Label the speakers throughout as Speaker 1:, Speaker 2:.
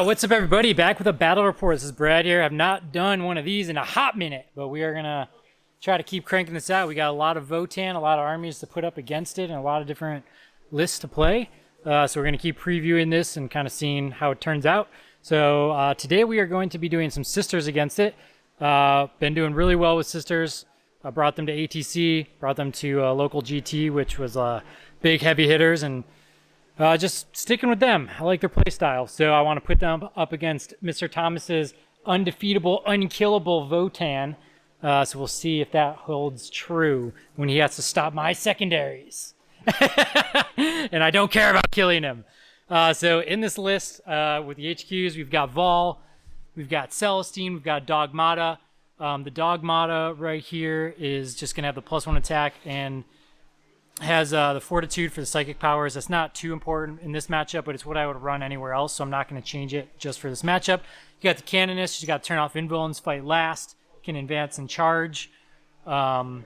Speaker 1: What's up, everybody? Back with a battle report. This is Brad here. I've not done one of these in a hot minute, but we are gonna try to keep cranking this out. We got a lot of Votann, a lot of armies to put up against it, and a lot of different lists to play. So we're gonna keep previewing this and kind of seeing how it turns out. So today we are going to be doing some sisters against it. Been doing really well with sisters. I brought them to ATC, brought them to local GT, which was big heavy hitters, and just sticking with them. I like their play style. So I want to put them up against Mr. Thomas's undefeatable, unkillable Votann. So we'll see if that holds true when he has to stop my secondaries. And I don't care about killing him. So in this list with the HQs, we've got Vol, we've got Celestine, we've got Dogmata. The Dogmata right here is just going to have the +1 attack and has the Fortitude for the psychic powers. That's not too important in this matchup, but it's what I would run anywhere else, so I'm not going to change it just for this matchup. You got the Canonist. You got to turn off Invulns, fight last, can advance and charge. Then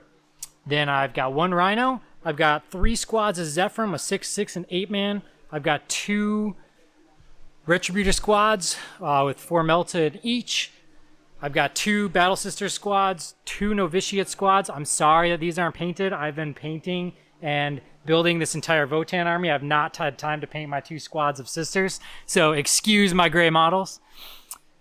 Speaker 1: I've got 1 Rhino. I've got 3 squads of Zephyr, a 6/6 and 8-man. I've got 2 Retributor squads with 4 melted each. I've got 2 Battle Sister squads, 2 Novitiate squads. I'm sorry that these aren't painted. I've been painting and building this entire Votann army. I've not had time to paint my 2 squads of sisters, so excuse my gray models.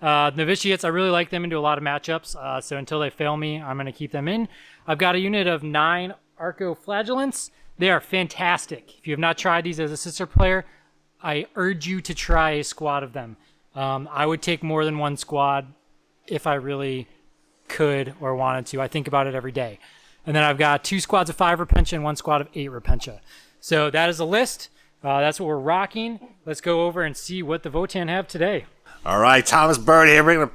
Speaker 1: Novitiates, I really like them into a lot of matchups, so until they fail me, I'm going to keep them in. I've got a unit of 9 Arco-Flagellants. They are fantastic. If you have not tried these as a sister player, I urge you to try a squad of them. I would take more than 1 squad if I really could or wanted to. I think about it every day. And then I've got 2 squads of 5 Repentia and 1 squad of 8 Repentia. So that is a list. That's what we're rocking. Let's go over and see what the Votann have today.
Speaker 2: All right, Thomas Bird here. We're going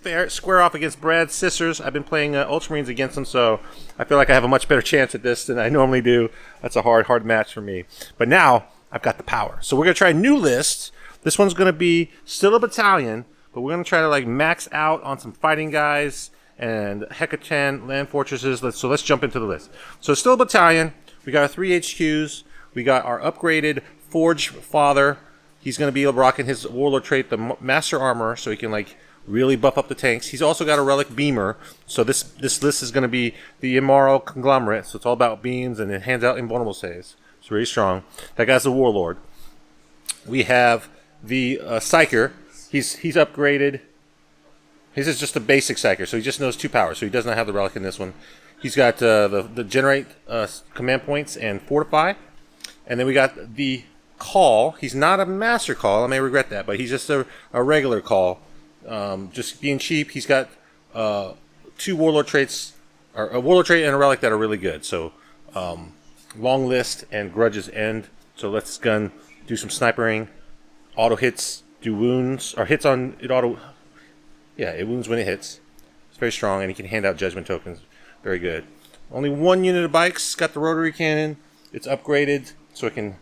Speaker 2: to square off against Brad's sisters. I've been playing Ultramarines against them, so I feel like I have a much better chance at this than I normally do. That's a hard match for me. But now I've got the power. So we're going to try a new list. This one's going to be still a battalion, but we're going to try to like max out on some fighting guys and Hekatan land fortresses. So let's jump into the list. So it's still a battalion. We got our 3 HQs. We got our upgraded Forge Father. He's going to be rocking his Warlord trait, the Master Armor, so he can like really buff up the tanks. He's also got a Relic Beamer. So this list is going to be the Immoral Conglomerate. So it's all about beams, and it hands out invulnerable saves. It's really strong. That guy's a Warlord. We have the Psyker. He's upgraded. His is just a basic Psyker, so he just knows 2 powers, so he does not have the Relic in this one. He's got the Generate command points and Fortify. And then we got the Call. He's not a Master Call, I may regret that, but he's just a regular Call. Just being cheap. He's got 2 Warlord traits, or a Warlord trait and a Relic that are really good. So Long List and Grudge's End. So let's gun, do some snipering, auto hits, do wounds, or hits on it auto. Yeah, it wounds when it hits. It's very strong, and he can hand out judgment tokens. Very good. Only 1 unit of bikes. Got the rotary cannon. It's upgraded, so it can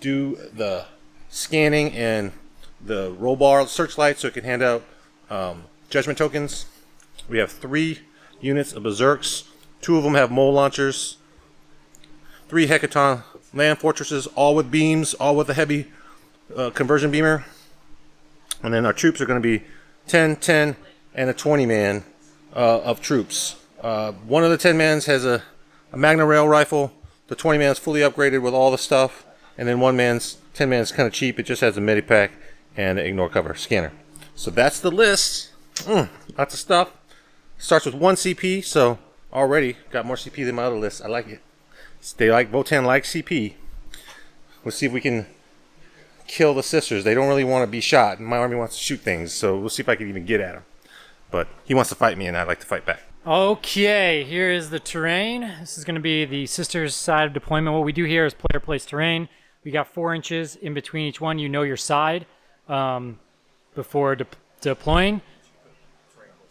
Speaker 2: do the scanning and the roll bar searchlight, so it can hand out judgment tokens. We have 3 units of berserks. 2 of them have mole launchers. 3 Hekaton land fortresses, all with beams, all with a heavy conversion beamer. And then our troops are going to be 10, 10, and a 20-man of troops. One of the 10-mans has a Magna Rail rifle. The 20-man's fully upgraded with all the stuff. And then 10-man's kind of cheap. It just has a medipack and an ignore cover scanner. So that's the list. Lots of stuff. Starts with 1 CP, so already got more CP than my other list. I like it. Votann likes CP. Let's see if we can kill the sisters. They don't really want to be shot, and my army wants to shoot things, so we'll see if I can even get at him. But he wants to fight me, and I'd like to fight back.
Speaker 1: Okay, here is the terrain. This is going to be the sisters side of deployment. What we do here is player plays terrain. We got 4 inches in between each one. You know your side before deploying.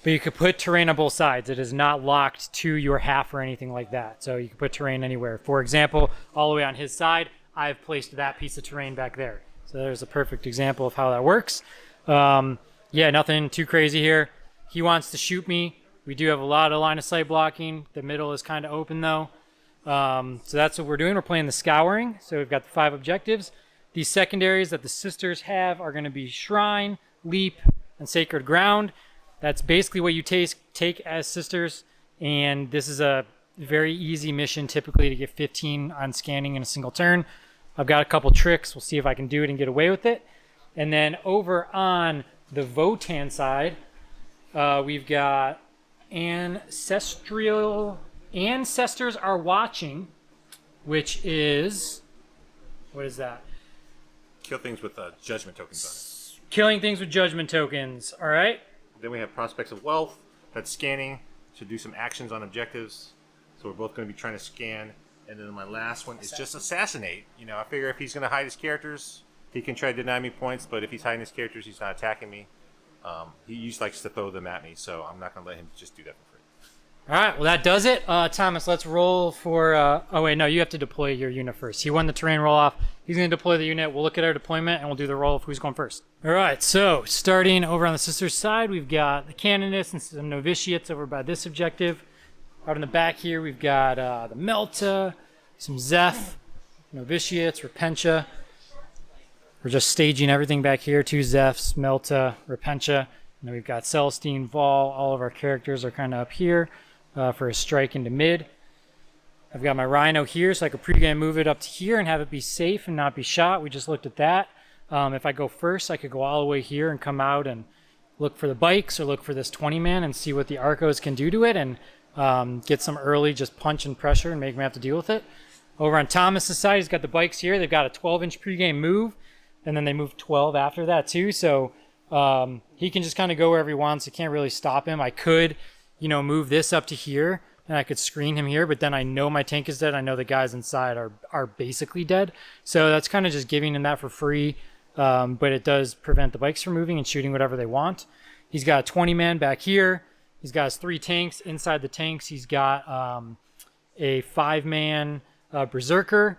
Speaker 1: But you could put terrain on both sides. It is not locked to your half or anything like that. So you can put terrain anywhere. For example, all the way on his side, I've placed that piece of terrain back there. So there's a perfect example of how that works. Yeah, nothing too crazy here. He wants to shoot me. We do have a lot of line of sight blocking. The middle is kind of open though. So that's what we're doing. We're playing the Scouring. So we've got the 5 objectives. These secondaries that the sisters have are going to be Shrine, Leap, and Sacred Ground. That's basically what you take as sisters. And this is a very easy mission typically to get 15 on scanning in a single turn. I've got a couple tricks. We'll see if I can do it and get away with it. And then over on the Votann side, we've got Ancestors Are Watching, which is, what is that?
Speaker 2: Kill things with judgment tokens on it.
Speaker 1: Killing things with judgment tokens. All right.
Speaker 2: Then we have Prospects of Wealth. That's scanning to do some actions on objectives. So we're both going to be trying to scan. And then my last one is just Assassinate. You know, I figure if he's going to hide his characters, he can try to deny me points. But if he's hiding his characters, he's not attacking me. He usually likes to throw them at me, so I'm not going to let him just do that for free.
Speaker 1: All right. Well, that does it. Thomas, let's roll for... oh, wait. No, you have to deploy your unit first. He won the terrain roll-off. He's going to deploy the unit. We'll look at our deployment, and we'll do the roll of who's going first. All right. So starting over on the sisters' side, we've got the Canonists and some Novitiates over by this objective. Out in the back here, we've got the Melta, some Zeph, Novitiates, Repentia. We're just staging everything back here. 2 Zephs, Melta, Repentia. And then we've got Celestine, Vol. All of our characters are kind of up here for a strike into mid. I've got my Rhino here, so I could pregame move it up to here and have it be safe and not be shot. We just looked at that. If I go first, I could go all the way here and come out and look for the bikes or look for this 20-man and see what the Arcos can do to it and get some early just punch and pressure and make me have to deal with it. Over on Thomas's side, he's got the bikes here. They've got a 12-inch pregame move, and then they move 12 after that too. So he can just kind of go wherever he wants. You can't really stop him. I could, move this up to here, and I could screen him here, but then I know my tank is dead. I know the guys inside are basically dead. So that's kind of just giving him that for free, but it does prevent the bikes from moving and shooting whatever they want. He's got a 20-man back here. He's got his 3 tanks. Inside the tanks, he's got a 5-man Berserker.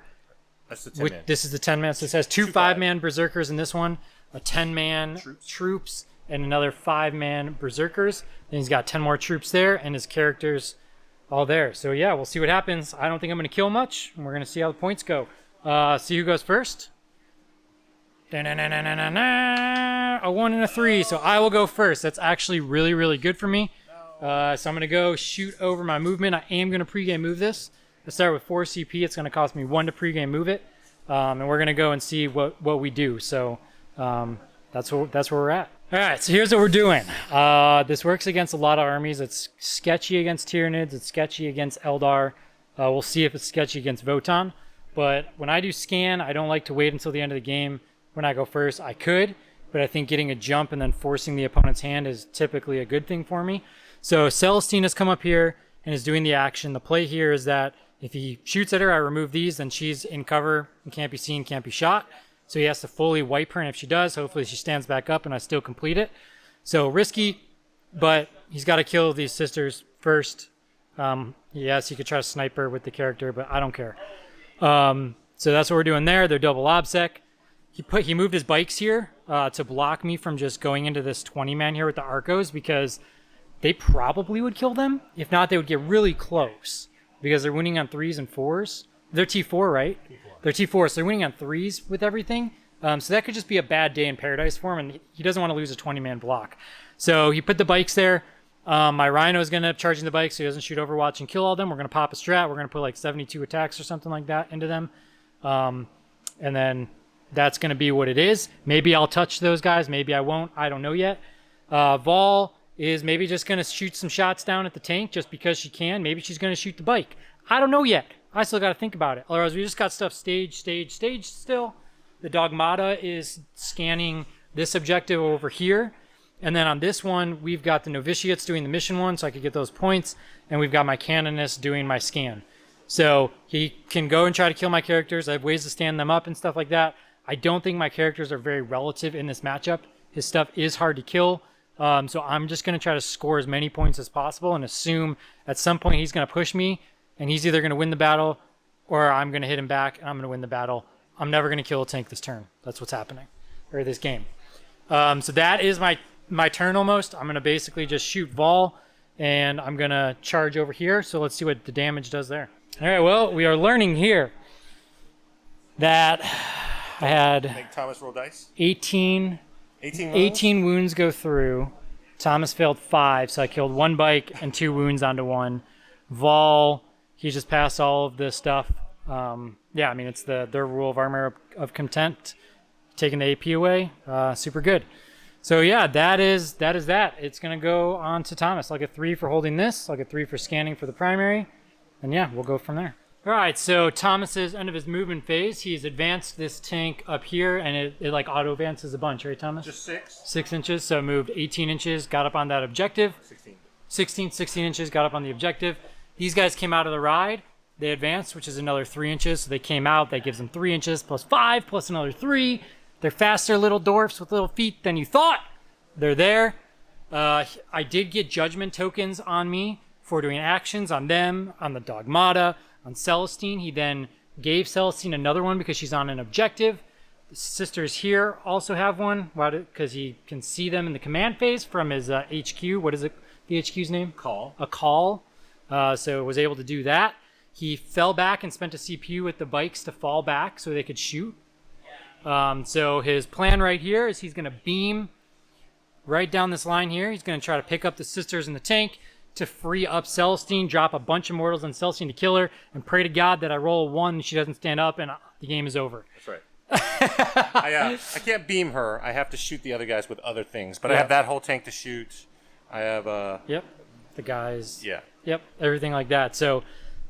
Speaker 2: That's the 10-man.
Speaker 1: This is the 10-man. So it has 2 5-man Berserkers in this one, a 10-man troops, and another 5-man Berserkers. Then he's got 10 more troops there, and his characters all there. So yeah, we'll see what happens. I don't think I'm going to kill much, and we're going to see how the points go. See who goes first. A 1 and a 3, so I will go first. That's actually really, really good for me. So I'm going to go shoot over my movement. I am going to pregame move this. Let's start with 4 CP. It's going to cost me 1 to pregame move it. And we're going to go and see what we do. So that's where we're at. All right, so here's what we're doing. This works against a lot of armies. It's sketchy against Tyranids. It's sketchy against Eldar. We'll see if it's sketchy against Votann. But when I do scan, I don't like to wait until the end of the game. When I go first, I could. But I think getting a jump and then forcing the opponent's hand is typically a good thing for me. So Celestine has come up here and is doing the action. The play here is that if he shoots at her, I remove these, then she's in cover and can't be seen, can't be shot. So he has to fully wipe her, and if she does, hopefully she stands back up and I still complete it. So risky, but he's got to kill these sisters first. Yes, he could try to snipe her with the character, but I don't care. So that's what we're doing there. They're double obsec. He moved his bikes here to block me from just going into this 20-man here with the Arcos, because they probably would kill them. If not, they would get really close because they're winning on 3s and 4s. They're T4, right? T4. They're T4, so they're winning on 3s with everything. So that could just be a bad day in paradise for him, and he doesn't want to lose a 20-man block. So he put the bikes there. My Rhino is going to end up charging the bikes so he doesn't shoot Overwatch and kill all of them. We're going to pop a strat. We're going to put like 72 attacks or something like that into them. And then that's going to be what it is. Maybe I'll touch those guys. Maybe I won't. I don't know yet. Vol is maybe just going to shoot some shots down at the tank just because she can. Maybe she's going to shoot the bike. I don't know yet. I still got to think about it. Otherwise, we just got stuff staged still. The Dogmata is scanning this objective over here. And then on this one, we've got the Novitiates doing the mission one, so I could get those points. And we've got my Canonist doing my scan. So he can go and try to kill my characters. I have ways to stand them up and stuff like that. I don't think my characters are very relative in this matchup. His stuff is hard to kill. So I'm just going to try to score as many points as possible and assume at some point he's going to push me, and he's either going to win the battle or I'm going to hit him back and I'm going to win the battle. I'm never going to kill a tank this turn. That's what's happening, or this game. So that is my turn almost. I'm going to basically just shoot Vol, and I'm going to charge over here. So let's see what the damage does there. All right, well, we are learning here that I had
Speaker 2: Make Thomas roll dice.
Speaker 1: 18
Speaker 2: wounds?
Speaker 1: 18 wounds go through. Thomas failed 5, so I killed 1 bike and 2 wounds onto 1. Vol, he just passed all of this stuff. Yeah, I mean, it's their rule of armor of contempt, taking the AP away. Super good. So yeah, that is that. It's going to go on to Thomas. I'll get 3 for holding this. I'll get 3 for scanning for the primary. And yeah, we'll go from there. All right, so Thomas's end of his movement phase, he's advanced this tank up here, and it like auto advances a bunch, right, Thomas?
Speaker 2: Just 6.
Speaker 1: 6 inches, so moved 18 inches, got up on that objective.
Speaker 2: 16.
Speaker 1: 16 inches, got up on the objective. These guys came out of the ride. They advanced, which is another 3 inches. So they came out. That gives them 3 inches plus 5 plus another 3. They're faster little dwarfs with little feet than you thought. They're there. I did get judgment tokens on me for doing actions on them, on the Dogmata, on Celestine. He then gave Celestine another one because she's on an objective. The sisters here also have one because he can see them in the command phase from his HQ. What is it? The HQ's name?
Speaker 2: Call.
Speaker 1: A call. So was able to do that. He fell back and spent a CPU with the bikes to fall back so they could shoot. So his plan right here is he's going to beam right down this line here. He's going to try to pick up the sisters in the tank to free up Celestine, drop a bunch of mortals on Celestine to kill her, and pray to God that I roll a 1 and she doesn't stand up and the game is over.
Speaker 2: That's right. I can't beam her. I have to shoot the other guys with other things. But I have that whole tank to shoot. I have...
Speaker 1: Yep. The guys.
Speaker 2: Yeah.
Speaker 1: Yep. Everything like that. So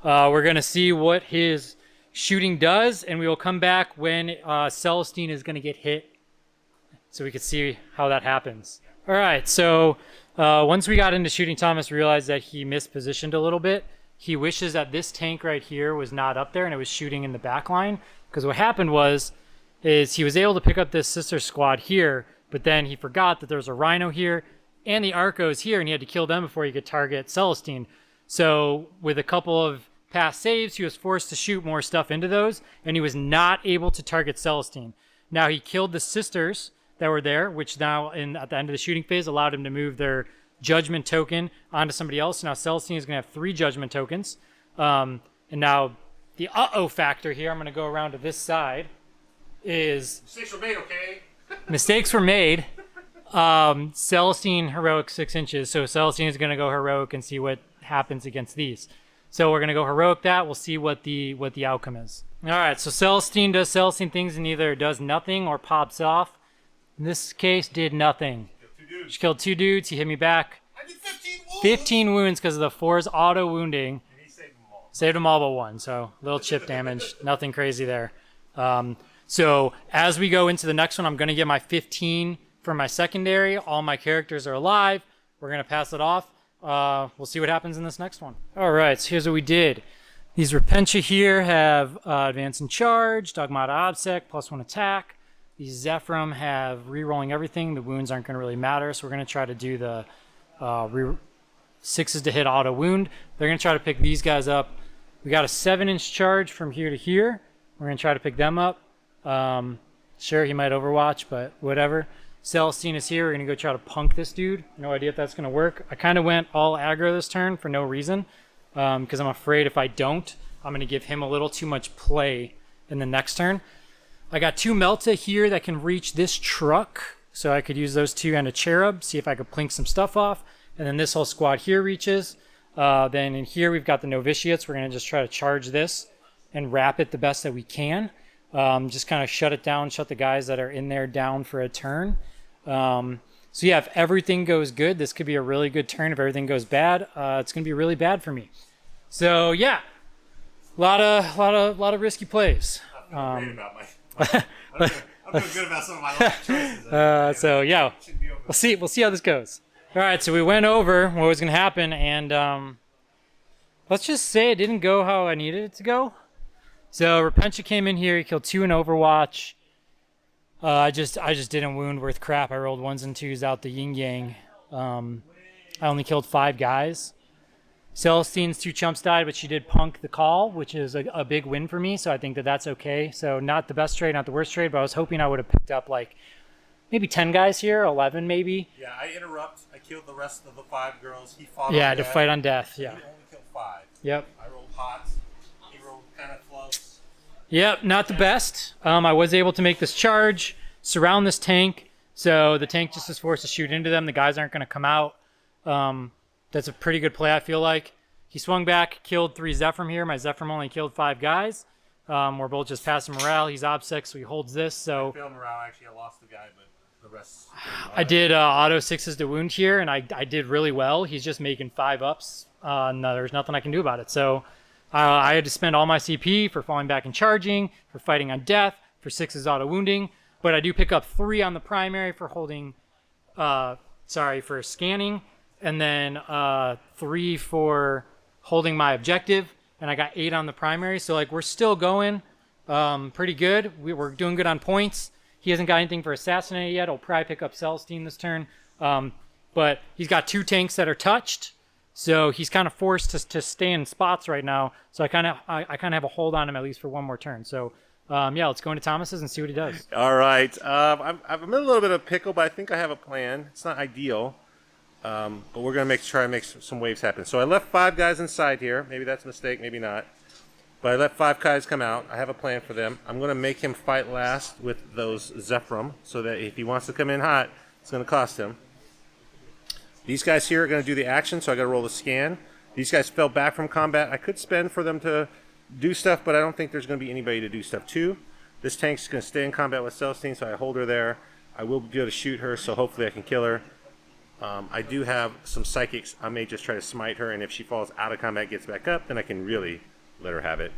Speaker 1: we're going to see what his shooting does, and we will come back when Celestine is going to get hit so we can see how that happens. All right. So... once we got into shooting, Thomas realized that he mispositioned a little bit. He wishes that this tank right here was not up there and it was shooting in the back line. Because what happened is he was able to pick up this sister squad here, but then he forgot that there was a Rhino here and the Arcos here, and he had to kill them before he could target Celestine. So with a couple of past saves, he was forced to shoot more stuff into those, and he was not able to target Celestine. Now he killed the sisters that were there, which now at the end of the shooting phase allowed him to move their judgment token onto somebody else. Now Celestine is going to have 3 judgment tokens. And now the uh-oh factor here, I'm going to go around to this side, is...
Speaker 2: Mistakes were made, okay?
Speaker 1: Mistakes were made. Celestine heroic 6 inches, so Celestine is going to go heroic and see what happens against these. So we're going to go heroic that. We'll see what the outcome is. All right, so Celestine does Celestine things and either does nothing or pops off. In this case, did nothing. She killed 2 dudes. He hit me back.
Speaker 2: I did 15 wounds!
Speaker 1: 15 wounds because of the 4's auto wounding.
Speaker 2: And he saved them all.
Speaker 1: Saved them all but 1, so little chip damage. Nothing crazy there. So as we go into the next one, I'm going to get my 15 for my secondary. All my characters are alive. We're going to pass it off. We'll see what happens in this next one. All right, so here's what we did. These Repentia here have advance and charge, Dogmata Obsec, +1 attack. These Zephyrum have re-rolling everything. The wounds aren't going to really matter, so we're going to try to do the 6s to hit auto wound. They're going to try to pick these guys up. We got a 7-inch charge from here to here. We're going to try to pick them up. Sure, he might overwatch, but whatever. Celestine is here. We're going to go try to punk this dude. No idea if that's going to work. I kind of went all aggro this turn for no reason because I'm afraid if I don't, I'm going to give him a little too much play in the next turn. I got 2 Melta here that can reach this truck, so I could use those 2 and a Cherub, see if I could plink some stuff off. And then this whole squad here reaches. Then in here we've got the Novitiates. We're going to just try to charge this and wrap it the best that we can. Just kind of shut it down, shut the guys that are in there down for a turn. So yeah, if everything goes good, this could be a really good turn. If everything goes bad, it's going to be really bad for me. So yeah, a lot of risky plays.
Speaker 2: I feel great about I feel good about some of my life choices.
Speaker 1: So yeah, we'll see how this goes. All right, so we went over what was going to happen, and let's just say it didn't go how I needed it to go. So Repentia came in here. He killed 2 in Overwatch. I just didn't wound worth crap. I rolled 1s and 2s out the yin yang. I only killed 5 guys. Celestine's 2 chumps died, but she did punk the call, which is a big win for me. So I think that that's okay. So not the best trade, not the worst trade, but I was hoping I would have picked up like maybe 10 guys here, 11 maybe.
Speaker 2: Yeah, I interrupt. I killed the rest of the 5 girls. He fought.
Speaker 1: Yeah,
Speaker 2: on
Speaker 1: to
Speaker 2: death.
Speaker 1: fight on death. Yeah.
Speaker 2: He only killed 5.
Speaker 1: Yep.
Speaker 2: I rolled pots.
Speaker 1: Yep, not the best. I was able to make this charge, surround this tank, so the tank just is forced to shoot into them. The guys aren't going to come out. That's a pretty good play, I feel like. He swung back, killed 3 Zephyr here. My Zephyr only killed 5 guys. We're both just passing morale. He's OB6, so he holds this. So
Speaker 2: I failed morale. Actually, I lost the guy, but the rest.
Speaker 1: I did auto 6s to wound here, and I did really well. He's just making 5 ups. No, there's nothing I can do about it. So I had to spend all my CP for falling back and charging, for fighting on death, for 6s auto wounding. But I do pick up 3 on the primary for holding, for scanning, and then 3 for holding my objective. And I got 8 on the primary. So like we're still going pretty good. We're doing good on points. He hasn't got anything for assassinate yet. I'll probably pick up Celestine this turn. But he's got 2 tanks that are touched. So he's kind of forced to stay in spots right now. So I kind of have a hold on him at least for one more turn. So yeah, let's go into Thomas's and see what he does.
Speaker 2: All right. I'm in a little bit of a pickle, but I think I have a plan. It's not ideal, but we're gonna try to make some waves happen. So I left 5 guys inside here. Maybe that's a mistake, maybe not. But I let 5 guys come out. I have a plan for them. I'm gonna make him fight last with those Zephyr, so that if he wants to come in hot, it's gonna cost him. These guys here are going to do the action, so I got to roll the scan. These guys fell back from combat. I could spend for them to do stuff, but I don't think there's going to be anybody to do stuff too. This tank's going to stay in combat with Celestine, so I hold her there. I will be able to shoot her, so hopefully I can kill her. I do have some psychics. I may just try to smite her, and if she falls out of combat, gets back up, then I can really let her have it.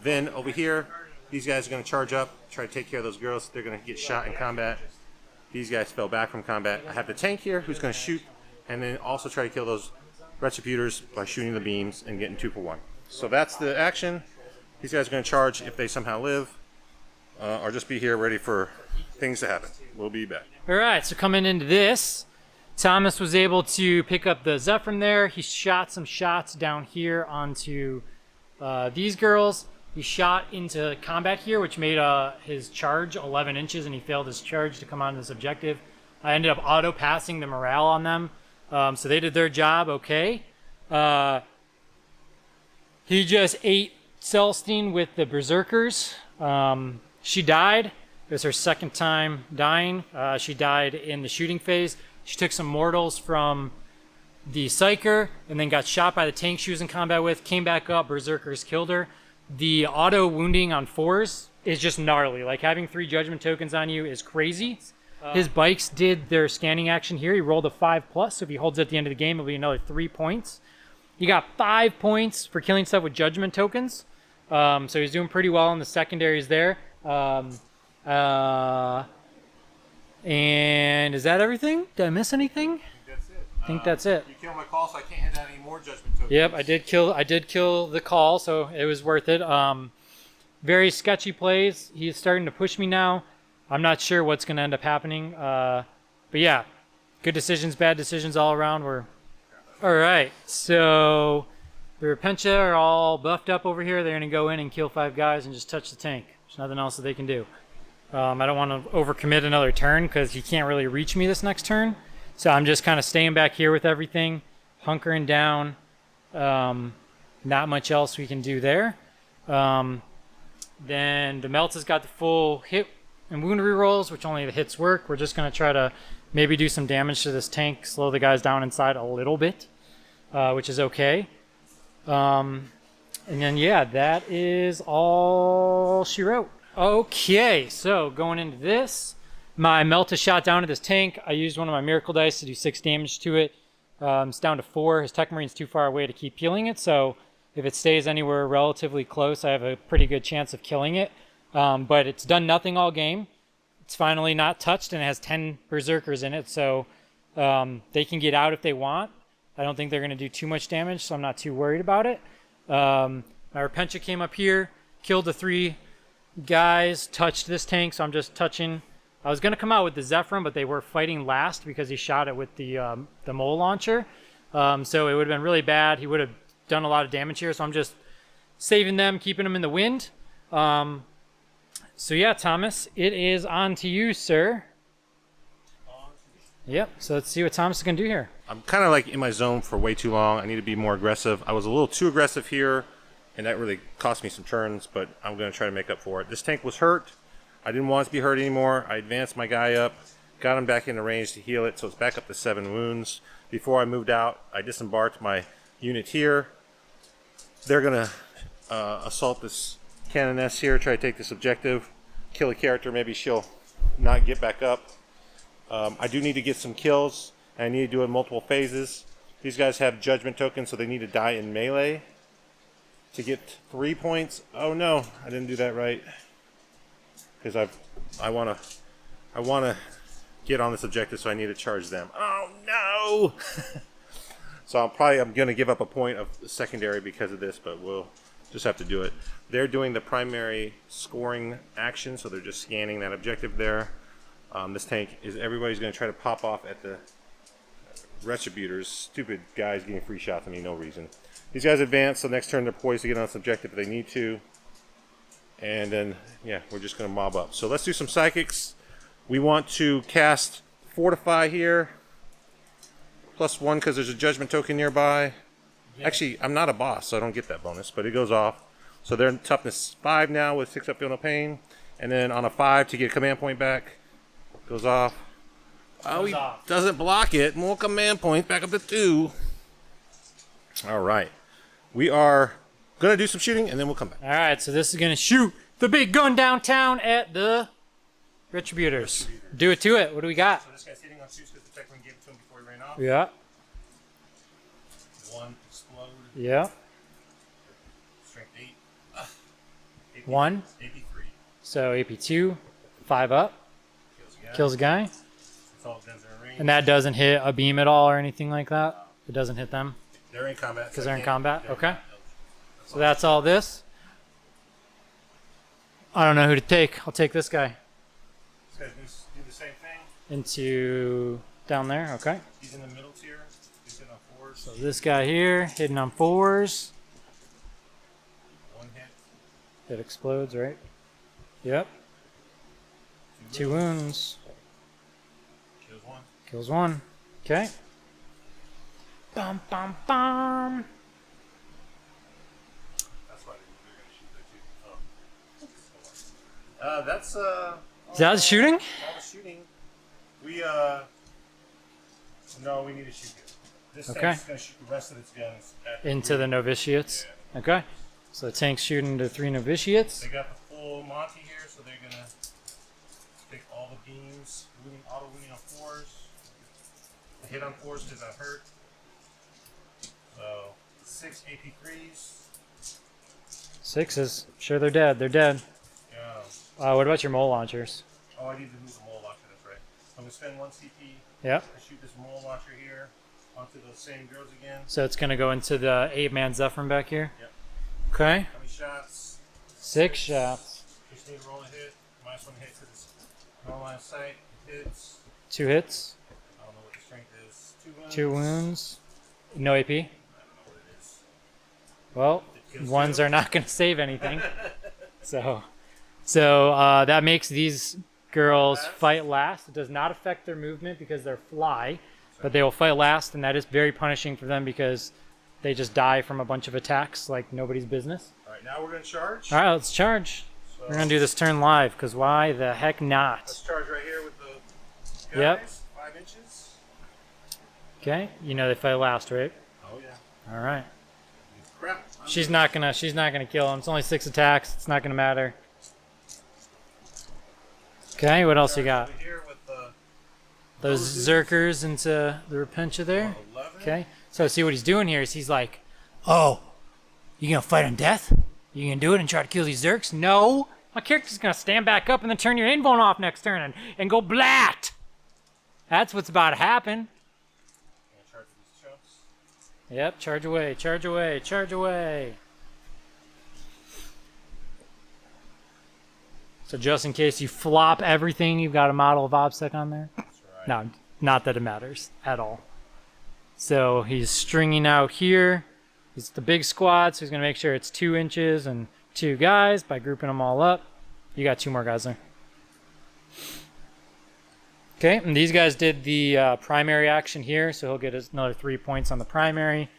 Speaker 2: Then over here, these guys are going to charge up, try to take care of those girls. They're going to get shot in combat. These guys fell back from combat. I have the tank here who's going to shoot and then also try to kill those Retributors by shooting the beams and getting 2 for 1. So that's the action. These guys are going to charge if they somehow live or just be here ready for things to happen. We'll be back.
Speaker 1: All right, so coming into this, Thomas was able to pick up the Zephyr there. He shot some shots down here onto these girls. He shot into combat here, which made his charge 11 inches, and he failed his charge to come on this objective. I ended up auto-passing the morale on them, so they did their job okay. He just ate Celestine with the Berserkers. She died. It was her second time dying. She died in the shooting phase. She took some mortals from the Psyker, and then got shot by the tank she was in combat with, came back up, Berserkers killed her. The auto wounding on 4s is just gnarly. Like having 3 judgment tokens on you is crazy. His bikes did their scanning action here. He rolled a 5+, so if he holds at the end of the game, it'll be another 3 points. He got 5 points for killing stuff with judgment tokens. So he's doing pretty well in the secondaries there. And is that everything? Did I miss anything? I think that's it.
Speaker 2: You killed my call, so I can't hand out any more judgment tokens.
Speaker 1: Yep, I did kill the call, so it was worth it. Very sketchy plays. He's starting to push me now. I'm not sure what's going to end up happening. But yeah, good decisions, bad decisions all around. All right, so the Repentia are all buffed up over here. They're going to go in and kill 5 guys and just touch the tank. There's nothing else that they can do. I don't want to overcommit another turn because he can't really reach me this next turn. So I'm just kind of staying back here with everything, hunkering down. Not much else we can do there. Then the Melt has got the full hit and wound rerolls, which only the hits work. We're just going to try to maybe do some damage to this tank, slow the guys down inside a little bit, which is okay. And then, yeah, that is all she wrote. Okay, so going into this, my Melt is shot down to this tank. I used one of my Miracle Dice to do 6 damage to it. It's down to 4. His Tech Marine's too far away to keep healing it, so if it stays anywhere relatively close, I have a pretty good chance of killing it. But it's done nothing all game. It's finally not touched, and it has 10 Berserkers in it, so they can get out if they want. I don't think they're going to do too much damage, so I'm not too worried about it. My Repentia came up here, killed the 3 guys, touched this tank, so I'm just touching. I was going to come out with the Zephyr, but they were fighting last because he shot it with the mole launcher. So it would have been really bad. He would have done a lot of damage here, so I'm just saving them, keeping them in the wind. So yeah, Thomas, it is on to you, sir. Yep, so let's see what Thomas is going to do here.
Speaker 2: I'm kind of like in my zone for way too long. I need to be more aggressive. I was a little too aggressive here. and that really cost me some turns, but I'm going to try to make up for it. This tank was hurt. I didn't want it to be hurt anymore. I advanced my guy up, got him back into range to heal it, so it's back up to 7 wounds. Before I moved out, I disembarked my unit here. They're going to assault this cannoness here, try to take this objective, kill a character, maybe she'll not get back up. I do need to get some kills, and I need to do it in multiple phases. These guys have judgment tokens, so they need to die in melee to get 3 points. Oh no, I didn't do that right. Because I wanna get on this objective, so I need to charge them. Oh no! So I'm gonna give up a point of secondary because of this, but we'll just have to do it. They're doing the primary scoring action, so they're just scanning that objective there. This tank is everybody's gonna try to pop off at the Retributors. Stupid guys getting free shots on me, no reason. These guys advance, so next turn they're poised to get on this objective if they need to. And then, yeah, we're just going to mob up. So let's do some psychics. We want to cast Fortify here. +1 because there's a judgment token nearby. Yeah. Actually, I'm not a boss, so I don't get that bonus, but it goes off. So they're in toughness 5 now with 6 up, feel no pain. And then on a 5 to get a command point back. Goes off. Oh, he doesn't block it. More command points, back up to 2. All right. We are going to do some shooting, and then we'll come back.
Speaker 1: All right, so this is going to shoot the big gun downtown at the Retributors. Do it to it. What do we got?
Speaker 2: So this guy's hitting on shoots because the Techman gave it to him before he ran off.
Speaker 1: Yeah.
Speaker 2: 1 explode.
Speaker 1: Yeah.
Speaker 2: Strength 8. AP,
Speaker 1: 1.
Speaker 2: AP 3.
Speaker 1: So AP 2, 5 up. Kills a guy. And that doesn't hit a beam at all or anything like that? It doesn't hit them?
Speaker 2: They're in combat.
Speaker 1: Because they're in combat? Okay. So that's all this. I don't know who to take. I'll take this guy.
Speaker 2: This guy needs to do the same thing.
Speaker 1: Into down there. Okay.
Speaker 2: He's in the middle tier. He's hitting on 4s.
Speaker 1: So this guy here, hitting on 4s.
Speaker 2: 1 hit.
Speaker 1: It explodes, right? Yep. 2 wounds.
Speaker 2: Kills 1.
Speaker 1: Kills 1. Okay. Bum, bum, bum.
Speaker 2: That's why they're going to shoot there too. That's
Speaker 1: Is that shooting?
Speaker 2: all the shooting. We no, we need to shoot here. This tank's going to shoot the rest of its guns at
Speaker 1: Into the novitiates.
Speaker 2: Yeah.
Speaker 1: Okay. So the tank's shooting to 3 novitiates.
Speaker 2: They got the full Monty here, so they're going to pick all the beams, auto winning on 4s. The hit on 4s because that hurt. So 6 AP3s.
Speaker 1: 6s. Sure, they're dead. They're dead.
Speaker 2: Yeah.
Speaker 1: What about your mole launchers?
Speaker 2: Oh, I need to move the mole launcher. That's right. I'm gonna spend 1 CP.
Speaker 1: Yep.
Speaker 2: I shoot this mole launcher here onto those same girls again.
Speaker 1: So it's gonna go into the 8-man Zephyr back here.
Speaker 2: Yep.
Speaker 1: Okay.
Speaker 2: How many shots?
Speaker 1: 6 shots.
Speaker 2: Just need to roll a hit. -1 hit because it's no line of sight. Hits.
Speaker 1: 2 hits.
Speaker 2: I don't know what the strength is. 2 wounds.
Speaker 1: 2 wounds. No AP.
Speaker 2: I don't know what it is.
Speaker 1: Well, ones are not going to save anything. So that makes these girls fight last. It does not affect their movement because they're fly, but they will fight last, and that is very punishing for them because they just die from a bunch of attacks like nobody's business.
Speaker 2: All right, now we're going to charge.
Speaker 1: All right, let's charge. So we're going to do this turn live because why the heck not?
Speaker 2: Let's charge right here with the guys.
Speaker 1: Yep.
Speaker 2: 5 inches.
Speaker 1: Okay, you know they fight last, right?
Speaker 2: Oh yeah.
Speaker 1: All right.
Speaker 2: Crap.
Speaker 1: She's not gonna kill him. It's only 6 attacks. It's not gonna matter. Okay, what else you got?
Speaker 2: Over here with
Speaker 1: Those Zerkers into the Repentia there.
Speaker 2: 11.
Speaker 1: Okay, so see what he's doing here is he's like, oh, you gonna fight on death? You gonna do it and try to kill these Zerks? No, my character's gonna stand back up and then turn your invuln off next turn and go blat. That's what's about to happen.
Speaker 2: Charge these chunks.
Speaker 1: Yep, charge away, charge away, charge away. So just in case you flop everything, you've got a model of OBSEC on there?
Speaker 2: That's right.
Speaker 1: No, not that it matters at all. So he's stringing out here. It's the big squad, so he's going to make sure it's 2 inches and 2 guys by grouping them all up. You got 2 more guys there. Okay, and these guys did the primary action here, so he'll get another 3 points on the primary.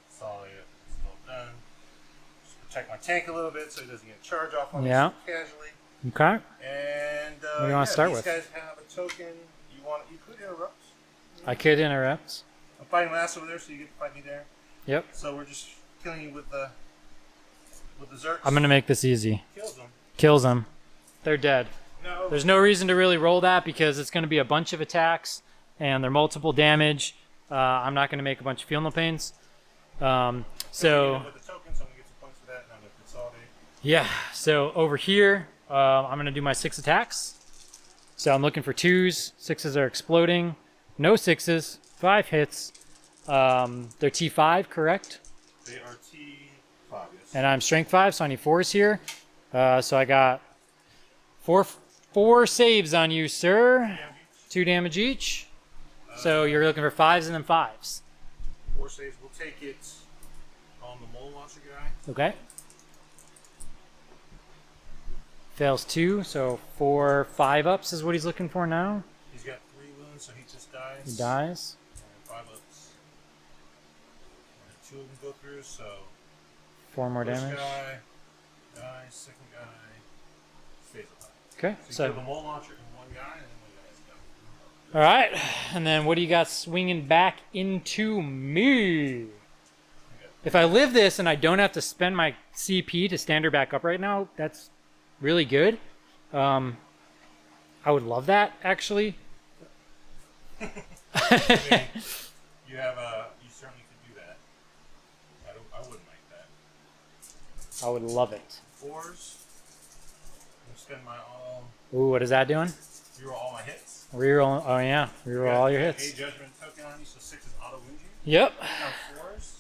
Speaker 2: Solid. It's all done. protect my tank a little bit so he doesn't get a charge off on me casually.
Speaker 1: Okay.
Speaker 2: And
Speaker 1: what do you want to start with?
Speaker 2: These guys have a token. You could interrupt.
Speaker 1: I could interrupt.
Speaker 2: I'm fighting last over there, so you get to fight me there.
Speaker 1: Yep.
Speaker 2: So we're just killing you with the Zerks.
Speaker 1: I'm gonna make this easy.
Speaker 2: Kills them.
Speaker 1: Kills them. They're dead.
Speaker 2: No.
Speaker 1: There's no reason to really roll that because it's gonna be a bunch of attacks and they're multiple damage. I'm not gonna make a bunch of feel no pains.
Speaker 2: With the token, so I'm gonna get some points for that, and I'm gonna consolidate.
Speaker 1: Yeah. So over here, I'm gonna do my 6 attacks. So I'm looking for 2s. 6s are exploding. No 6s. 5 hits. They're T5, correct?
Speaker 2: They are T5, yes.
Speaker 1: And I'm strength 5, so I need 4s here. So I got four saves on you, sir. 2 damage each. So you're looking for 5s and then 5s.
Speaker 2: 4 saves. We'll take it on the mole launcher guy.
Speaker 1: Okay. Fails 2, so 4 5-ups is what he's looking for now.
Speaker 2: He's got 3 wounds, so he just dies.
Speaker 1: He dies.
Speaker 2: And 5-ups. And 2 of them go through, so
Speaker 1: 4 more
Speaker 2: first
Speaker 1: damage.
Speaker 2: guy dies, second guy stays alive.
Speaker 1: Okay,
Speaker 2: So you kill the mole launcher and 1 guy, and then 1 guy is done.
Speaker 1: All right, and then what do you got swinging back into me? If I live this and I don't have to spend my CP to stand her back up right now, that's really good. I would love that, actually.
Speaker 2: I mean, you certainly could do that. I wouldn't like that.
Speaker 1: I would love it.
Speaker 2: 4s. I'm spend my all.
Speaker 1: Ooh, what is that doing?
Speaker 2: Reroll all my hits.
Speaker 1: Reroll. Oh yeah, reroll all your hits.
Speaker 2: A judgment token on you, so 6 is auto wound you.
Speaker 1: Yep.
Speaker 2: Now 4s.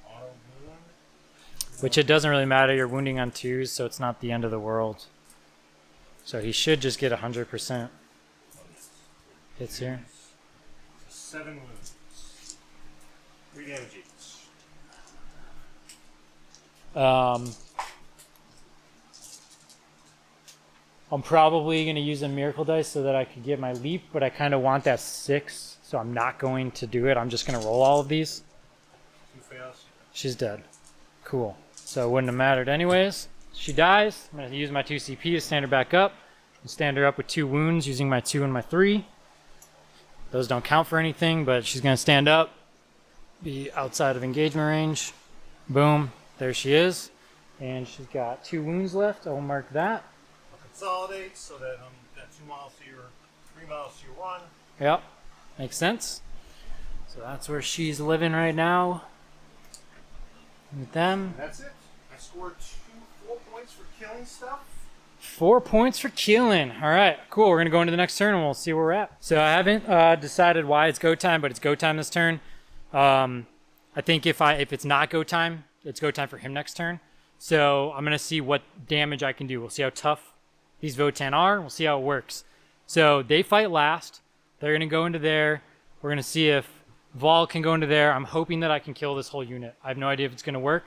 Speaker 2: Auto wound.
Speaker 1: Which it doesn't really matter. You're wounding on 2s, so it's not the end of the world. So he should just get 100% hits here.
Speaker 2: So 7 wounds. 3 damage each.
Speaker 1: I'm probably going to use a miracle dice so that I could get my leap, but I kind of want that 6, so I'm not going to do it. I'm just going to roll all of these.
Speaker 2: 2 fails.
Speaker 1: She's dead. Cool. So it wouldn't have mattered anyways. She dies. I'm going to use my 2 CP to stand her back up. And stand her up with 2 wounds using my 2 and my 3. Those don't count for anything, but she's going to stand up, be outside of engagement range. Boom. There she is. And she's got 2 wounds left. I'll mark that.
Speaker 2: Consolidate so that that 2 miles to your 3 miles to your 1.
Speaker 1: Yep. Makes sense. So that's where she's living right now. With them.
Speaker 2: And that's it. I scored 4 points for killing stuff.
Speaker 1: 4 points for killing. All right, cool. We're going to go into the next turn and we'll see where we're at. So I haven't decided why it's go time, but it's go time this turn. I think if it's not go time, it's go time for him next turn. So I'm going to see what damage I can do. We'll see how tough these Votann are. We'll see how it works. So they fight last. They're going to go into there. We're going to see if Vol can go into there. I'm hoping that I can kill this whole unit. I have no idea if it's going to work.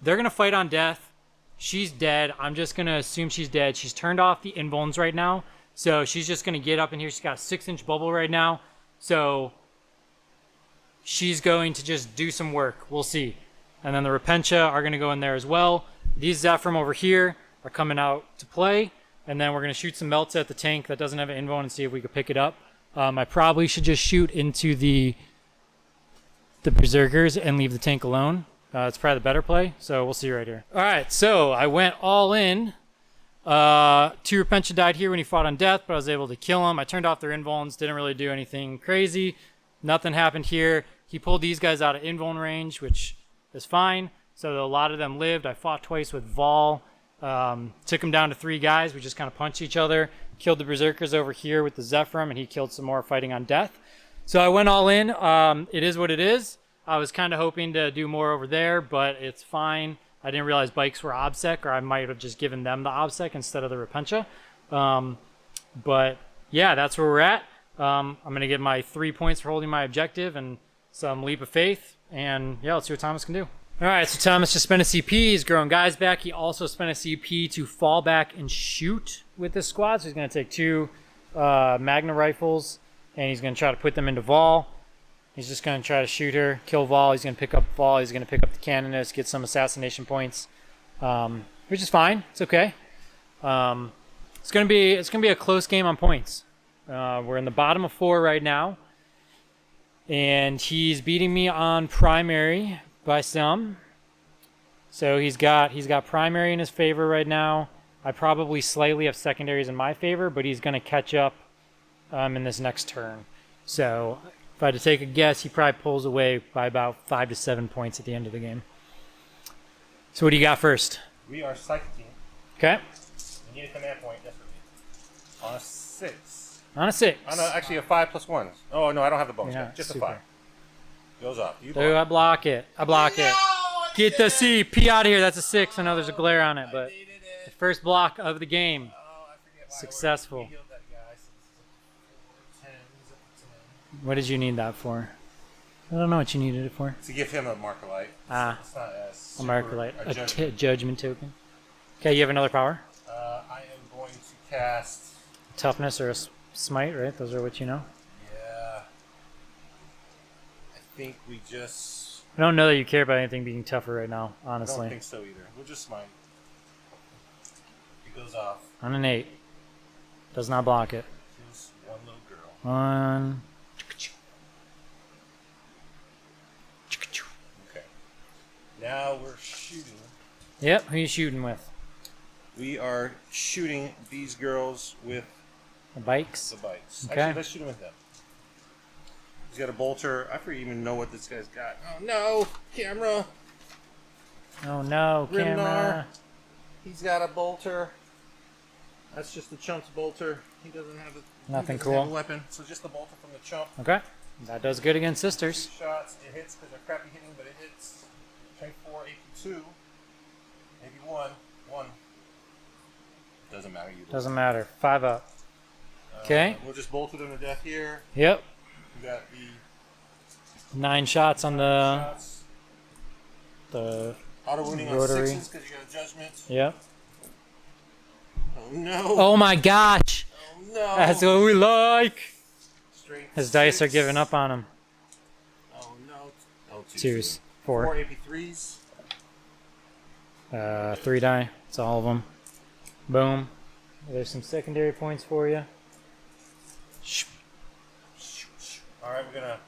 Speaker 1: They're going to fight on death. She's dead. I'm just going to assume she's dead. She's turned off the invulns right now. So she's just going to get up in here. She's got a 6-inch bubble right now. So she's going to just do some work. We'll see. And then the Repentia are going to go in there as well. These Zephyrim over here are coming out to play. And then we're going to shoot some melts at the tank that doesn't have an invuln and see if we can pick it up. I probably should just shoot into the Berserkers and leave the tank alone. It's probably the better play, so we'll see right here. All right, so I went all in. 2 Repentia died here when he fought on death, but I was able to kill him. I turned off their invulns, didn't really do anything crazy. Nothing happened here. He pulled these guys out of invuln range, which is fine. So a lot of them lived. I fought twice with Vol. Took him down to 3 guys. We just kind of punched each other. Killed the Berserkers over here with the Zephyrim, and he killed some more fighting on death. So I went all in. It is what it is. I was kind of hoping to do more over there, but it's fine. I didn't realize bikes were OBSEC, or I might have just given them the OBSEC instead of the Repentia. But yeah, that's where we're at. I'm going to get my 3 points for holding my objective and some leap of faith. And yeah, let's see what Thomas can do. All right, so Thomas just spent a CP. He's growing guys back. He also spent a CP to fall back and shoot with this squad. So he's going to take 2 Magna rifles, and he's going to try to put them into Vol. He's just going to try to shoot her, kill Vol. He's going to pick up Vol. He's going to pick up the Canonist, get some assassination points, which is fine. It's okay. It's going to be a close game on points. We're in the bottom of 4 right now, and he's beating me on primary by some. So he's got primary in his favor right now. I probably slightly have secondaries in my favor, but he's going to catch up in this next turn. So if I had to take a guess, he probably pulls away by about 5 to 7 points at the end of the game. So what do you got first?
Speaker 2: We are psychic team.
Speaker 1: Okay.
Speaker 2: You need a command point desperately. On a 6.
Speaker 1: On a 6.
Speaker 2: On actually a 5+1. Oh no, I don't have the bonus.
Speaker 1: Yeah,
Speaker 2: Just
Speaker 1: super.
Speaker 2: a 5. Goes off. You
Speaker 1: So I block it. I block it. Get the C. P out of here. That's a 6. I know there's a glare on it, but the first block of the game. Successful. What did you need that for? I don't know what you needed it for.
Speaker 2: To give him a marker light.
Speaker 1: It's
Speaker 2: not
Speaker 1: a marker light. A judgment token. Okay, you have another power?
Speaker 2: I am going to cast...
Speaker 1: Toughness or a smite, right? Those are what you know?
Speaker 2: Yeah. I think we just...
Speaker 1: I don't know that you care about anything being tougher right now, honestly.
Speaker 2: I don't think so either. We'll just smite. It goes off.
Speaker 1: On an 8. Does not block it.
Speaker 2: Just one little girl.
Speaker 1: 1.
Speaker 2: Okay. Now we're shooting.
Speaker 1: Yep, who you shooting with?
Speaker 2: We are shooting these girls with
Speaker 1: The bikes?
Speaker 2: the bikes.
Speaker 1: Okay.
Speaker 2: Actually, let's shoot him with them. He's got a bolter. I forget even know what this guy's got. Oh no! Camera!
Speaker 1: Oh no,
Speaker 2: Grimnar.
Speaker 1: camera.
Speaker 2: He's got a bolter. That's just the chump's bolter. He doesn't have a
Speaker 1: Nothing
Speaker 2: he doesn't
Speaker 1: cool.
Speaker 2: have a weapon. So just the bolter from the chump.
Speaker 1: Okay. That does good against sisters.
Speaker 2: 2 shots. It hits because they're crappy hitting, but it hits. Strength 4, AP 2, maybe 1. 1. Doesn't matter. You
Speaker 1: Doesn't matter. 5 up. Okay.
Speaker 2: We'll just bolter them to death here.
Speaker 1: Yep.
Speaker 2: We got the
Speaker 1: 9 shots on the
Speaker 2: shots.
Speaker 1: the
Speaker 2: Auto wounding on
Speaker 1: rotary.
Speaker 2: 6s because you got a judgment.
Speaker 1: Yep.
Speaker 2: Oh no!
Speaker 1: Oh my gosh!
Speaker 2: Oh no!
Speaker 1: That's what we like.
Speaker 2: Strength
Speaker 1: His dice are
Speaker 2: 6.
Speaker 1: giving up on him.
Speaker 2: Oh no! Oh,
Speaker 1: 2s.
Speaker 2: 4
Speaker 1: 4.
Speaker 2: AP3s.
Speaker 1: 3 die. It's all of them. Boom. There's some secondary points for you.
Speaker 2: All right, we're gonna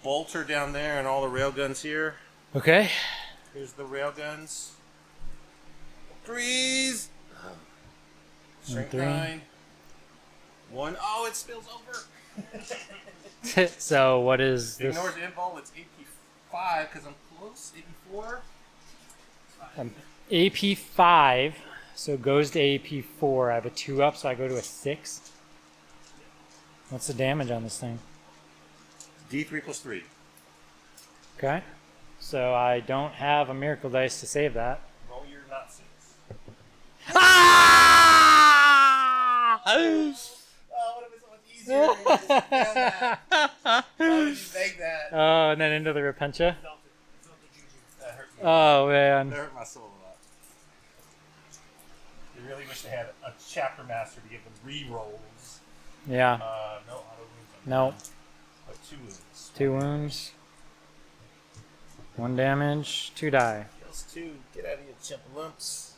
Speaker 2: bolter down there and all the railguns here.
Speaker 1: Okay.
Speaker 2: Here's the railguns. 3s. Strength
Speaker 1: 3.
Speaker 2: 9. 1. Oh, it spills over.
Speaker 1: So what is this?
Speaker 2: Ignores the invul. It's AP5 because I'm close. AP4.
Speaker 1: AP 5, so it goes to AP 4. I have a 2 up, so I go to a 6. What's the damage on this thing?
Speaker 2: D3 plus 3.
Speaker 1: Okay. So I don't have a miracle dice to save that.
Speaker 2: Roll your Nazis.
Speaker 1: Ah!
Speaker 2: Oh, would have been so much easier if you just failed that. Why would you make that?
Speaker 1: Oh, and then into the Repentia.
Speaker 2: That hurt me.
Speaker 1: Oh man.
Speaker 2: That hurt my soul a lot. They really wish they had a chapter master to give them re-rolls.
Speaker 1: Yeah.
Speaker 2: No auto wounds on
Speaker 1: No.
Speaker 2: them, but 2 wounds.
Speaker 1: 2 wounds. 1 damage. 2 die.
Speaker 2: Kills 2. Get out of here, chimp lumps.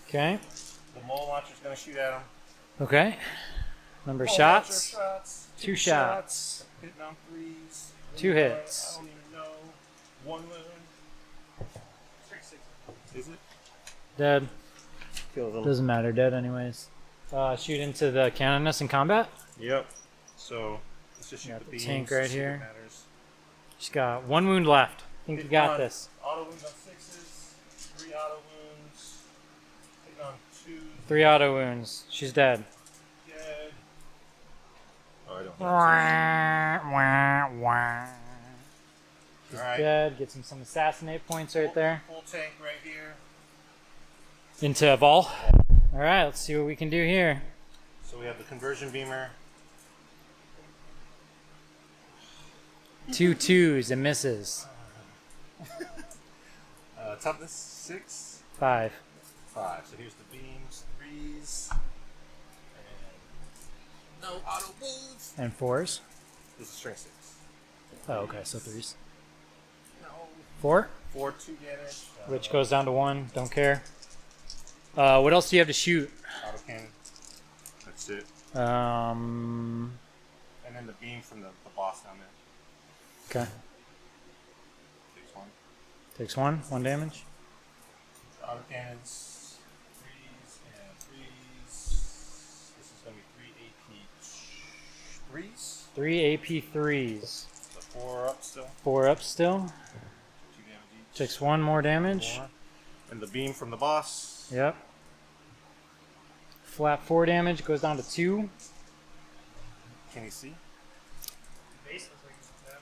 Speaker 1: Okay.
Speaker 2: The mole launcher's gonna shoot at him.
Speaker 1: Okay. Number of
Speaker 2: Mole
Speaker 1: shots.
Speaker 2: launcher shots.
Speaker 1: 2 shots.
Speaker 2: Hitting on 3s.
Speaker 1: 2 hits.
Speaker 2: I don't even know. 1 wound. Straight 6. Is it?
Speaker 1: Dead.
Speaker 2: Kills him.
Speaker 1: Doesn't matter. Dead anyways. Shoot into the Canonist in combat.
Speaker 2: Yep. So let's just shoot
Speaker 1: Got
Speaker 2: the
Speaker 1: the
Speaker 2: beams.
Speaker 1: tank right
Speaker 2: see
Speaker 1: here.
Speaker 2: what matters.
Speaker 1: She's got 1 wound left. I think you
Speaker 2: Hitting
Speaker 1: got
Speaker 2: on
Speaker 1: this.
Speaker 2: Auto wounds on 6s. 3 auto wounds. Hitting on 2s.
Speaker 1: 3 auto wounds. She's dead.
Speaker 2: Dead. Oh, I don't know.
Speaker 1: She's
Speaker 2: Alright.
Speaker 1: dead. Gets him some assassinate points right there.
Speaker 2: Full tank right here.
Speaker 1: Into Vol. Alright, let's see what we can do here.
Speaker 2: So we have the conversion beamer.
Speaker 1: 2 2s and misses.
Speaker 2: Toughness 6.
Speaker 1: 5.
Speaker 2: 5. So here's the beams. 3s. And no auto wounds.
Speaker 1: And 4s.
Speaker 2: This is strength 6.
Speaker 1: Oh, okay, so 3s.
Speaker 2: No.
Speaker 1: 4?
Speaker 2: 4, 2 damage.
Speaker 1: Which goes down to 1. Don't care. What else do you have to shoot?
Speaker 2: Autocannon. That's it.
Speaker 1: Um.
Speaker 2: And then the beam from the boss down there.
Speaker 1: Okay.
Speaker 2: Takes 1.
Speaker 1: Takes 1. 1 damage.
Speaker 2: Autocannons. 3s and 3s. This is going to be 3 AP 3s.
Speaker 1: 3 AP 3s.
Speaker 2: So 4 up still.
Speaker 1: 4 up still.
Speaker 2: 2 damage each.
Speaker 1: Takes 1 more damage.
Speaker 2: 4. And the beam from the boss.
Speaker 1: Yep. Flat 4 damage goes down to 2.
Speaker 2: Can you see?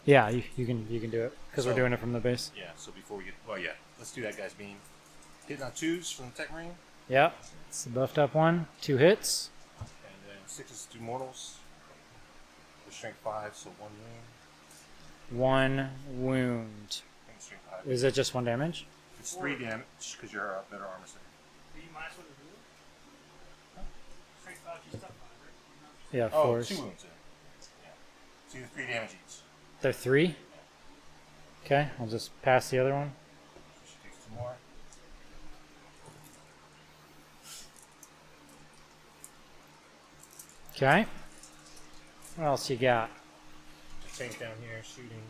Speaker 1: Yeah, you can do it because we're doing it from the base.
Speaker 2: Yeah. So before we get, well, yeah, let's do that guy's beam. Hitting on 2s from the Tech Marine.
Speaker 1: Yep. It's the buffed up one. 2 hits.
Speaker 2: And then 6s, 2 mortals. The strength 5, so 1 wound.
Speaker 1: 1 wound.
Speaker 2: And strength 5.
Speaker 1: Is it just 1 damage?
Speaker 2: It's 3 damage because you're a better armor set.
Speaker 1: Yeah,
Speaker 2: Oh,
Speaker 1: 4s.
Speaker 2: 2 wounds. Yeah. So you have 3 damage each.
Speaker 1: They're 3? Okay, I'll just pass the other one.
Speaker 2: She takes 2 more.
Speaker 1: Okay. What else you got?
Speaker 2: The tank down here shooting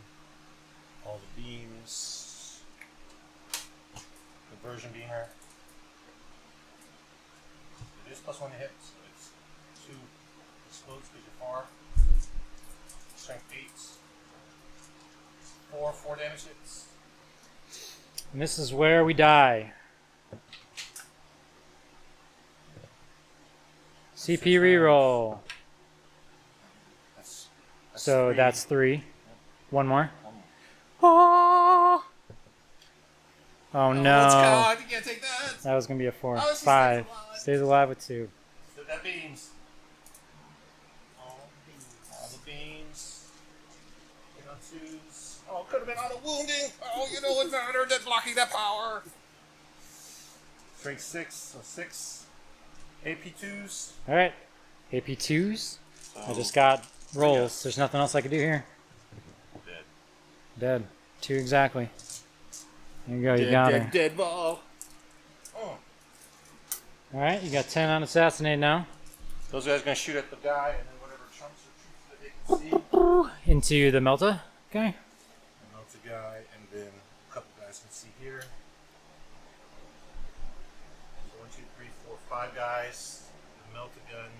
Speaker 2: all the beams. Conversion beamer. It is +1 to hit, so it's 2 explodes because you're far. Strength 8s. 4 damage hits.
Speaker 1: And this is where we die. CP reroll.
Speaker 2: That's
Speaker 1: So
Speaker 2: 3.
Speaker 1: that's 3. One more.
Speaker 2: One more.
Speaker 1: Oh, oh no.
Speaker 2: Let's go. You can't take that.
Speaker 1: That was going to be a 4.
Speaker 2: Oh, she
Speaker 1: 5.
Speaker 2: stays alive.
Speaker 1: Stays alive with 2.
Speaker 2: So that beams. All the beams. Hit on 2s. Oh, could have been auto wounding. Oh, you know what mattered than blocking that power. Strength 6, so 6. AP 2s.
Speaker 1: Alright. AP 2s.
Speaker 2: So
Speaker 1: I just got rolls. There's nothing else I can do here.
Speaker 2: dead.
Speaker 1: Dead. 2 exactly. There you go. You got her.
Speaker 2: Dead ball. Oh.
Speaker 1: Alright, you got 10 on assassinate now.
Speaker 2: Those guys are gonna shoot at the guy, and then whatever chunks or troops that they can see.
Speaker 1: Into the Melta. Okay.
Speaker 2: And that's a guy, and then a couple guys can see here. So 1, 2, 3, 4, 5 guys. The melted gun.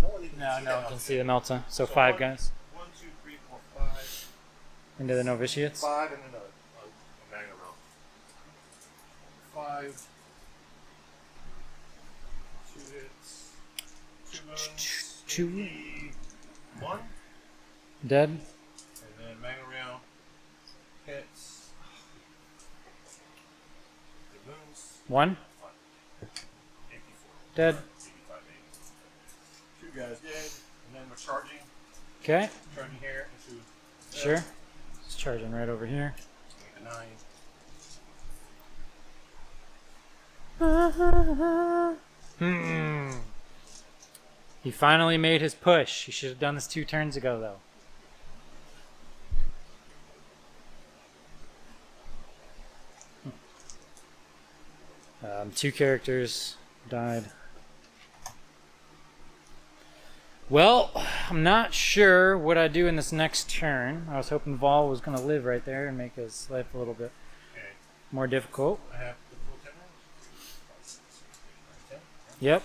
Speaker 2: No one even
Speaker 1: No,
Speaker 2: can see
Speaker 1: no,
Speaker 2: that
Speaker 1: can
Speaker 2: outfit.
Speaker 1: see the Melta. So 5 guys.
Speaker 2: 1, 2, 3, 4, 5.
Speaker 1: Into the novitiates.
Speaker 2: 5 and then a Magna row. 5. 2 hits. 2 wounds.
Speaker 1: 2.
Speaker 2: 1.
Speaker 1: Dead.
Speaker 2: And then Magna row. Hits. The wounds.
Speaker 1: 1.
Speaker 2: 84.
Speaker 1: Dead.
Speaker 2: 85, 80. 2 guys dead. And then we're charging.
Speaker 1: Okay.
Speaker 2: Charging here into.
Speaker 1: Sure. It's charging right over here.
Speaker 2: 9.
Speaker 1: He finally made his push. He should have done this 2 turns ago, though. Two characters died. Well, I'm not sure what I do in this next turn. I was hoping Vol was going to live right there and make his life a little bit
Speaker 2: Okay.
Speaker 1: more difficult.
Speaker 2: I have the full 10 rounds. 10.
Speaker 1: Yep.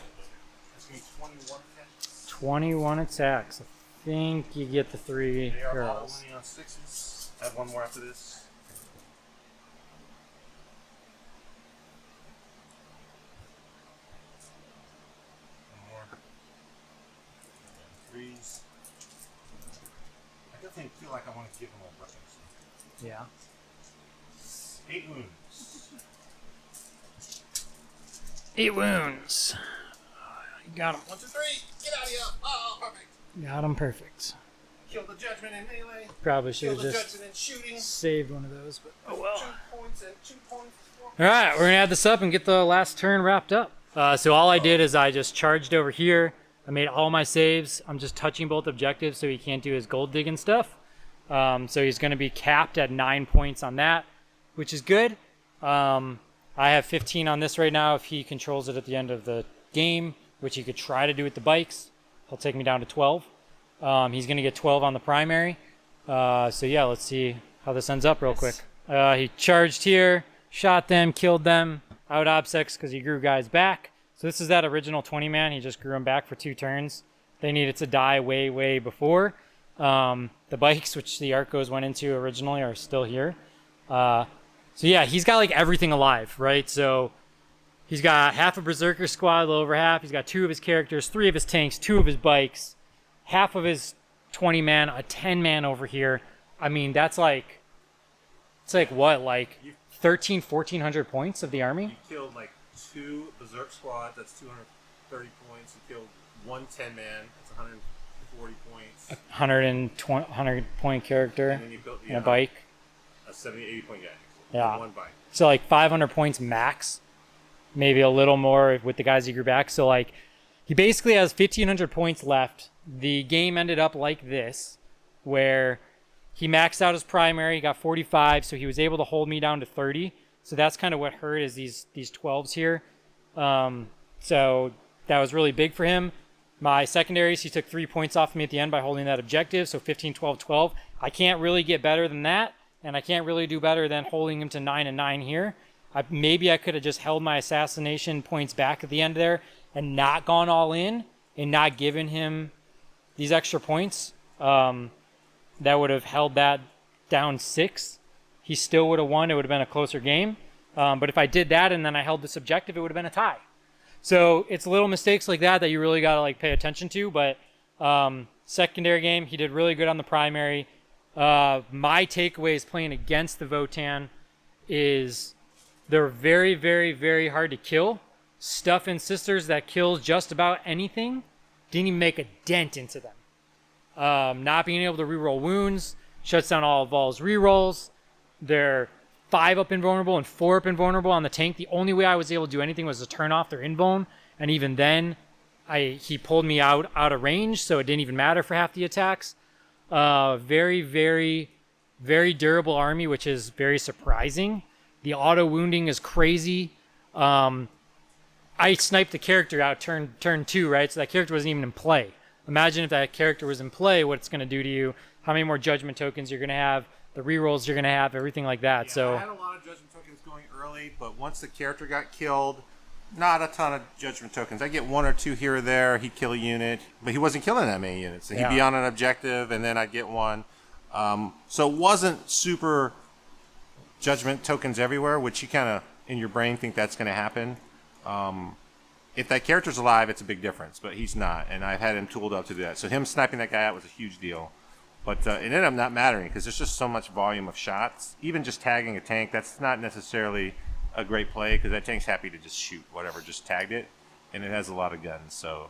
Speaker 2: That's going to be 21 attacks.
Speaker 1: 21 attacks. I think you get the 3
Speaker 2: They are all
Speaker 1: girls.
Speaker 2: winning on 6s. I have one more after this. One more. 3s. I definitely feel like I want to give them all weapons.
Speaker 1: Yeah.
Speaker 2: 8 wounds.
Speaker 1: 8 wounds. You got him.
Speaker 2: 1, 2, 3. Get out of here. Oh, perfect.
Speaker 1: Got him perfect.
Speaker 2: Kill the judgment in melee.
Speaker 1: Probably should
Speaker 2: Kill
Speaker 1: have
Speaker 2: the
Speaker 1: just
Speaker 2: judgment in shooting.
Speaker 1: saved one of those, but oh well.
Speaker 2: 2 points and 2 points.
Speaker 1: All right, we're gonna add this up and get the last turn wrapped up. So all I did is I just charged over here, I made all my saves. I'm just touching both objectives so he can't do his gold digging stuff. So he's going to be capped at 9 points on that, which is good. I have 15 on this right now. If he controls it at the end of the game, which he could try to do with the bikes, he'll take me down to 12. He's going to get 12 on the primary. So yeah, let's see how this ends up real quick. He charged here, shot them, killed them, out obsects because he grew guys back. So this is that original 20-man. He just grew them back for 2 turns. They needed to die way, way before. The bikes, which the Arcos went into originally, are still here. So yeah, he's got like everything alive, right? So he's got half a Berserker squad, a little over half. He's got 2 of his characters, 3 of his tanks, 2 of his bikes, half of his 20-man, a 10-man over here. I mean, that's like, it's like what, like 1,400 points of the army?
Speaker 2: You killed like 2 Berserk squads, that's 230 points. You killed 1 10-man, that's 140 points.
Speaker 1: 100 point character
Speaker 2: And then you built
Speaker 1: and a bike.
Speaker 2: A 70, 80 point guy.
Speaker 1: Yeah.
Speaker 2: 1 bike.
Speaker 1: So like 500 points max, maybe a little more with the guys he grew back. So like he basically has 1,500 points left. The game ended up like this, where he maxed out his primary, he got 45, so he was able to hold me down to 30. So that's kind of what hurt, is these 12s here. So that was really big for him. My secondaries, he took 3 points off me at the end by holding that objective, so 15, 12, 12. I can't really get better than that, and I can't really do better than holding him to 9 and 9 here. Maybe I could have just held my assassination points back at the end there and not gone all in and not given him these extra points. That would have held that down 6. He still would have won. It would have been a closer game. But if I did that and then I held this objective, it would have been a tie. So it's little mistakes like that you really got to like pay attention to. But secondary game, he did really good on the primary. My takeaways playing against the Votann is they're very, very, very hard to kill. Stuff in Sisters that kills just about anything didn't even make a dent into them. Not being able to reroll wounds shuts down all of Vol's rerolls. They're 5 up invulnerable and 4 up invulnerable on the tank. The only way I was able to do anything was to turn off their invuln, and even then, he pulled me out of range, so it didn't even matter for half the attacks. Very, very, very durable army, which is very surprising. The auto wounding is crazy. I sniped the character out turn 2, right? So that character wasn't even in play. Imagine if that character was in play, what it's going to do to you, how many more judgment tokens you're going to have, the rerolls you're going to have, everything like that.
Speaker 2: Yeah,
Speaker 1: so
Speaker 2: I had a lot of judgment tokens going early, but once the character got killed, not a ton of judgment tokens. I get 1 or 2 here or there. He'd kill a unit, but he wasn't killing that many units. So he'd be on an objective, and then I'd get 1. So it wasn't super judgment tokens everywhere, which you kind of, in your brain, think that's going to happen. If that character's alive, it's a big difference, but he's not, and I've had him tooled up to do that. So him sniping that guy out was a huge deal. But it ended up not mattering because there's just so much volume of shots. Even just tagging a tank, that's not necessarily a great play because that tank's happy to just shoot whatever, just tagged it, and it has a lot of guns. So,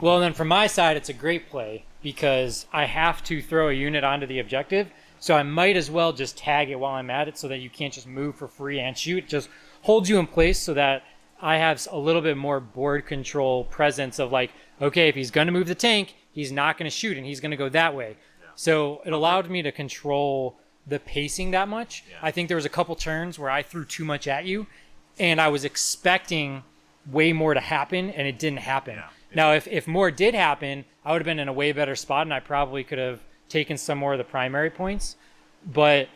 Speaker 1: well, then from my side, it's a great play because I have to throw a unit onto the objective, so I might as well just tag it while I'm at it so that you can't just move for free and shoot. It just holds you in place so that I have a little bit more board control presence of like, okay, if he's going to move the tank, he's not going to shoot and he's going to go that way. Yeah. So it allowed me to control the pacing that much. Yeah. I think there was a couple turns where I threw too much at you and I was expecting way more to happen and it didn't happen. Yeah. Now, if more did happen, I would have been in a way better spot and I probably could have taken some more of the primary points. But,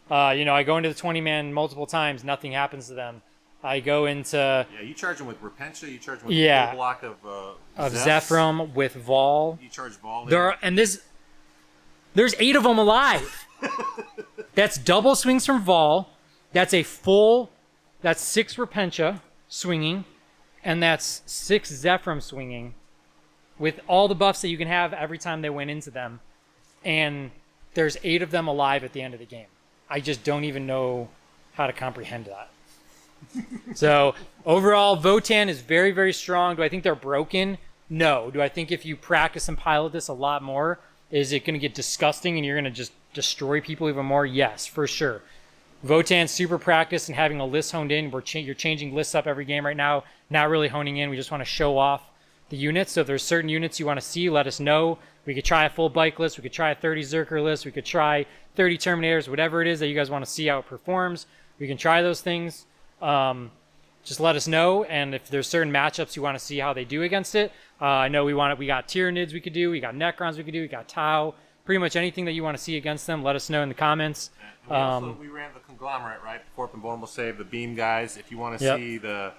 Speaker 1: I go into the 20-man multiple times, nothing happens to them. I go into...
Speaker 2: Yeah, you charge them with Repentia, you charge them with a full block of
Speaker 1: Zephyrum with Vol.
Speaker 2: You charge Vol.
Speaker 1: There's 8 of them alive. That's double swings from Vol. That's that's 6 Repentia swinging. And that's 6 Zephyrum swinging. With all the buffs that you can have every time they went into them. And there's 8 of them alive at the end of the game. I just don't even know how to comprehend that. So overall, Votann is very, very strong. Do I think they're broken? No. Do I think if you practice and pilot this a lot more, is it going to get disgusting and you're going to just destroy people even more? Yes, for sure. Votann's super practiced and having a list honed in. You're changing lists up every game right now, not really honing in. We just want to show off the units. So if there's certain units you want to see, let us know. We could try a full bike list. We could try a 30 Zerker list. We could try 30 Terminators, whatever it is that you guys want to see how it performs. We can try those things. Just let us know. And if there's certain matchups you want to see how they do against it, I know we got Tyranids we could do. We got Necrons we could do. We got Tau. Pretty much anything that you want to see against them, let us know in the comments.
Speaker 2: We ran the Conglomerate, right? Corp and Vulnerable Save, the Beam guys. If you want to see the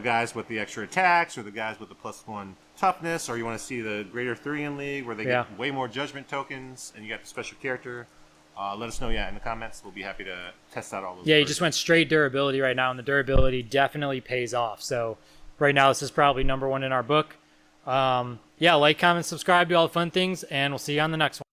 Speaker 2: guys with the extra attacks, or the guys with the +1 toughness, or you want to see the Greater Thurian League where they get way more Judgment tokens, and you got the special character, let us know, in the comments. We'll be happy to test out all those.
Speaker 1: Yeah, you just went straight durability right now, and the durability definitely pays off. So right now, this is probably #1 in our book. Like, comment, subscribe, do all the fun things, and we'll see you on the next one.